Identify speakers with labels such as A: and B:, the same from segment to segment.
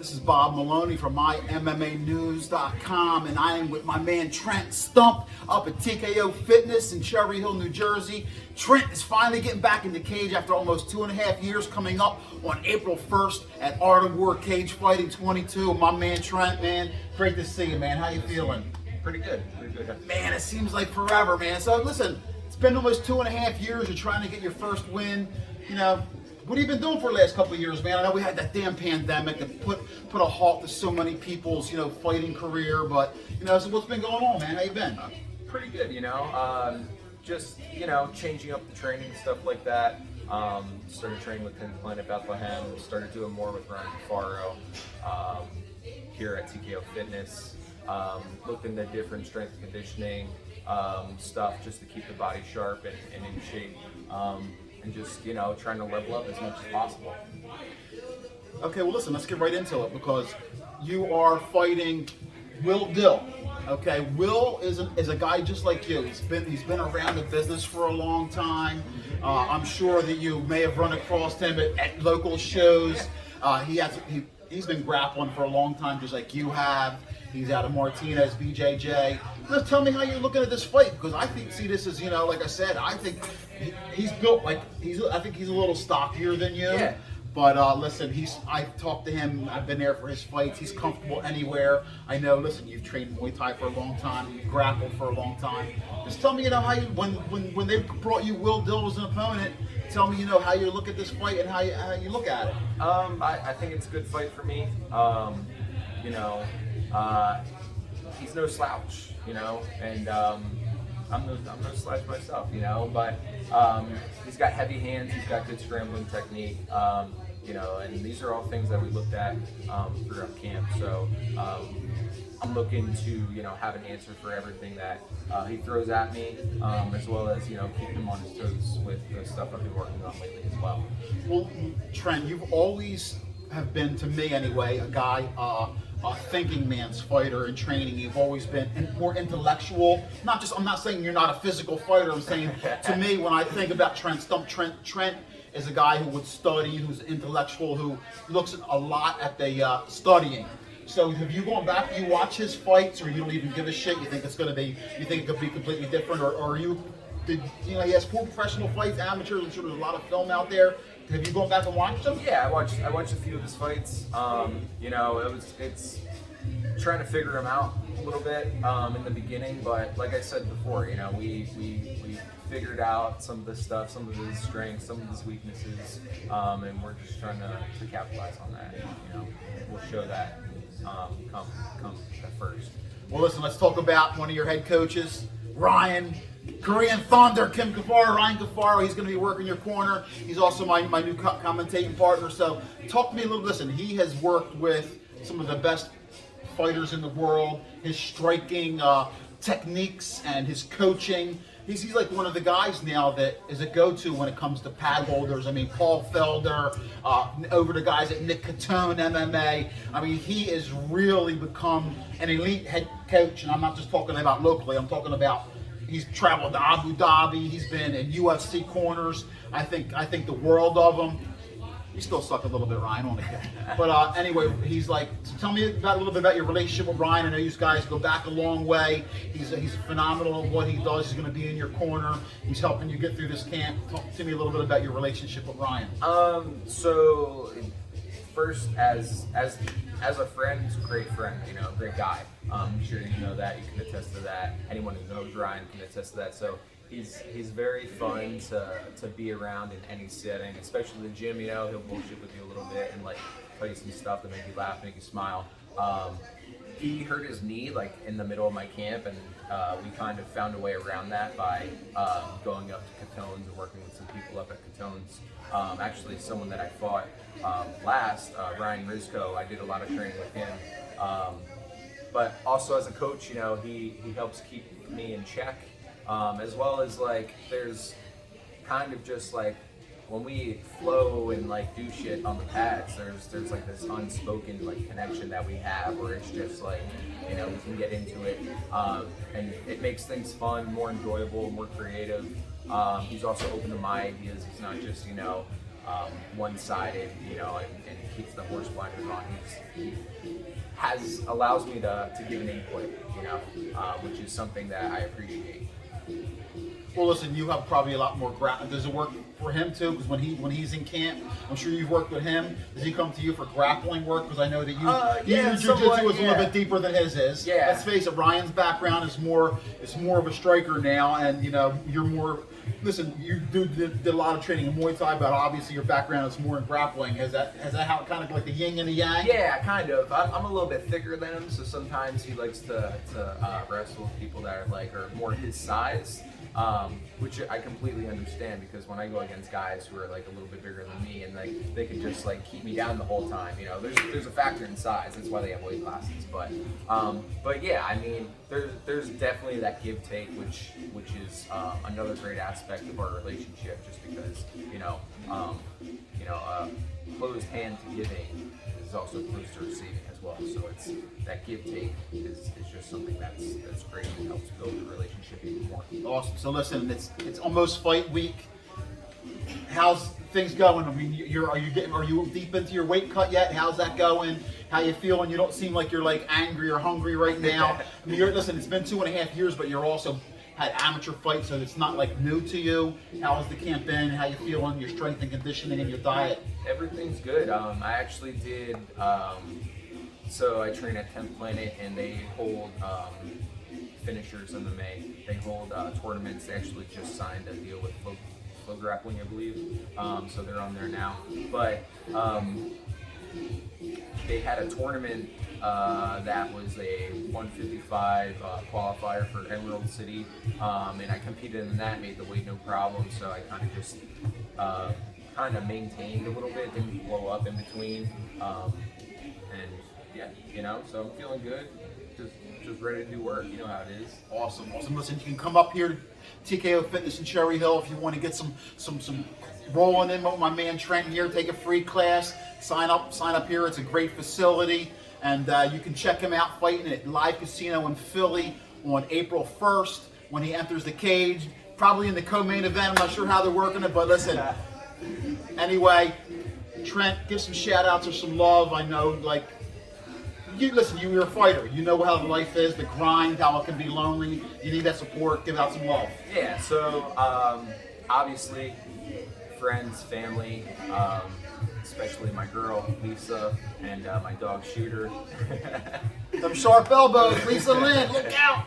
A: This is Bob Maloney from MyMMAnews.com, and I am with my man Trent Stump up at TKO Fitness in Cherry Hill, New Jersey. Trent is finally getting back in the cage after almost 2.5 years, coming up on April 1st at Art of War Cage Fighting 22. My man Trent, man, great to see you, man. How you feeling?
B: Pretty good.
A: Man, it seems like forever, man. So listen, it's been almost 2.5 years. You're trying to get your first win. You know, what have you been doing for the last couple of years, man? I know we had that damn pandemic that put a halt to so many people's, fighting career. But, so what's been going on, man? How you been?
B: Pretty good, just, changing up the training and stuff like that. Started training with him Planet Bethlehem. Started doing more with Ryan Cafaro here at TKO Fitness. Looked into different strength and conditioning stuff just to keep the body sharp and in shape. And just, trying to level up as much as possible.
A: Okay, well listen, let's get right into it because you are fighting Will Dill. Okay, Will is a guy just like you. He's been around the business for a long time. I'm sure that you may have run across him at local shows. He's been grappling for a long time, just like you have. He's out of Martinez, BJJ. Just tell me how you're looking at this fight, because I see this as, like I said, I think he's built I think he's a little stockier than you.
B: Yeah.
A: But listen, I've talked to him. I've been there for his fights. He's comfortable anywhere. I know. Listen, you've trained Muay Thai for a long time. You've grappled for a long time. Just tell me, how you when they brought you Will Dill as an opponent. Tell me, how you look at this fight and how you look at it.
B: I think it's a good fight for me. He's no slouch, and I'm no slouch myself, but he's got heavy hands, he's got good scrambling technique, and these are all things that we looked at throughout camp. So I'm looking to, have an answer for everything that he throws at me, as well as, keep him on his toes with the stuff I've been working on lately as well.
A: Well, Trent, you've always have been, to me anyway, a guy, a thinking man's fighter in training. You've always been more intellectual. I'm not saying you're not a physical fighter. I'm saying, to me, when I think about Trent Stump, Trent is a guy who would study, who's intellectual, who looks a lot at the studying. So have you gone back, you watch his fights, or you don't even give a shit? You think it could be completely different, or are you? He has 4 professional fights, amateurs. I'm sure there's a lot of film out there. Have you gone back and watched them?
B: Yeah, I watched a few of his fights. It's trying to figure him out a little bit in the beginning, but like I said before, we figured out some of this stuff, some of his strengths, some of his weaknesses, and we're just trying to capitalize on that. We'll show that come at first.
A: Well, listen, let's talk about one of your head coaches, Ryan. Korean Thunder, Ryan Cafaro. He's going to be working your corner. He's also my new commentating partner. So talk to me a little bit. Listen, he has worked with some of the best fighters in the world. His striking techniques and his coaching. He's like one of the guys now that is a go-to when it comes to pad holders. I mean, Paul Felder, over the guys at Nick Catone, MMA. I mean, he has really become an elite head coach. And I'm not just talking about locally. I'm talking about he's traveled to Abu Dhabi. He's been in UFC corners. I think the world of him. You still suck a little bit, Ryan, on it. But anyway, he's like. So tell me a little bit about your relationship with Ryan. I know you guys go back a long way. He's phenomenal at what he does. He's going to be in your corner. He's helping you get through this camp. Talk to me a little bit about your relationship with Ryan.
B: So first, as a friend, he's a great friend. Great guy. I'm sure you know that. You can attest to that. Anyone who knows Ryan can attest to that. So he's very fun to be around in any setting, especially the gym. He'll bullshit with you a little bit and tell you some stuff to make you laugh, make you smile. He hurt his knee in the middle of my camp, and we kind of found a way around that by going up to Catone's and working with some people up at Catone's. Actually, someone that I fought last, Ryan Rizko, I did a lot of training with him. But also as a coach, he helps keep me in check, as well as there's kind of just when we flow and do shit on the pads, there's this unspoken connection that we have where it's just we can get into it, and it makes things fun, more enjoyable, more creative. He's also open to my ideas. He's not just one-sided, and keeps the horse blinders on. He allows me to give an input, which is something that I appreciate.
A: Well, listen, you have probably a lot more does it work for him too? Because when he's in camp, I'm sure you've worked with him. Does he come to you for grappling work? Because I know that your jiu-jitsu is a little bit deeper than his is.
B: Yeah.
A: Let's face it, Ryan's background is more of a striker now, and you're more. Listen, you did a lot of training in Muay Thai, but obviously your background is more in grappling. Has that how kind of like the yin and the yang?
B: Yeah, kind of. I'm a little bit thicker than him, so sometimes he likes to wrestle with people that are more his size. Which I completely understand, because when I go against guys who are like a little bit bigger than me and they can just like keep me down the whole time, there's a factor in size. That's why they have weight classes. But yeah, I mean, there's definitely that give take, which is another great aspect of our relationship, just because closed hand to giving is also closed to receiving as well. So it's that give take is just something that's great and helps build the relationship even more.
A: Awesome. So listen, it's almost fight week. How's things going? I mean, are you deep into your weight cut yet? How's that going? How you feeling? You don't seem like you're like angry or hungry right now. I mean, listen, it's been 2.5 years, but you're also had amateur fights, so it's not like new to you. How has the camp been? How you feeling? Your strength and conditioning and your diet?
B: Everything's good. I actually did. So I train at 10th Planet, and they hold finishers MMA. They hold tournaments. They actually just signed a deal with Flow Grappling, I believe. So they're on there now. But they had a tournament that was a 155 qualifier for Emerald City, and I competed in that, made the weight no problem. So I kind of just maintained a little bit, didn't blow up in between, and yeah, so I'm feeling good. Just ready to do work. You know how it is. Awesome.
A: Listen, you can come up here to TKO Fitness in Cherry Hill if you want to get some rolling in with my man Trent here. Take a free class. Sign up here. It's a great facility, and you can check him out fighting at Live Casino in Philly on April 1st when he enters the cage. Probably in the co-main event. I'm not sure how they're working it, but listen. Anyway, Trent, give some shout outs or some love. I know, you're a fighter. You know how life is, the grind, how it can be lonely. You need that support. Give out some love.
B: Yeah, so obviously, friends, family, especially my girl, Lisa, and my dog, Shooter.
A: Them sharp elbows, Lisa Lynn, look out!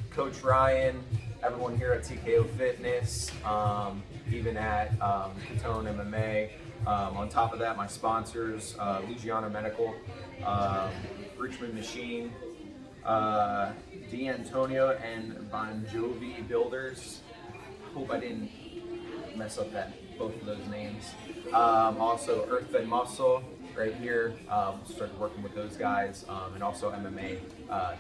B: Coach Ryan, everyone here at TKO Fitness, even at Catone MMA. On top of that, my sponsors, Lugiano Medical, Richmond Machine, D'Antonio and Bon Jovi Builders. Hope I didn't mess up both of those names. Also Earth and Muscle right here. Started working with those guys, and also MMA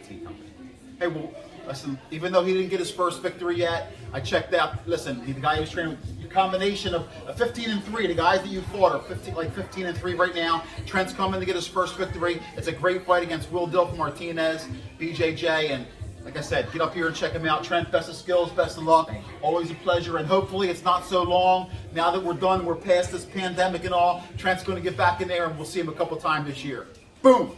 B: Tea Company.
A: Hey, well, listen, even though he didn't get his first victory yet, I checked out, listen, the guy he was training with, your combination of 15-3, the guys that you fought are 15-3 right now. Trent's coming to get his first victory. It's a great fight against Will Dilf Martinez, BJJ, and like I said, get up here and check him out. Trent, best of skills, best of luck. Always a pleasure, and hopefully it's not so long. Now that we're done, we're past this pandemic and all, Trent's going to get back in there, and we'll see him a couple times this year. Boom!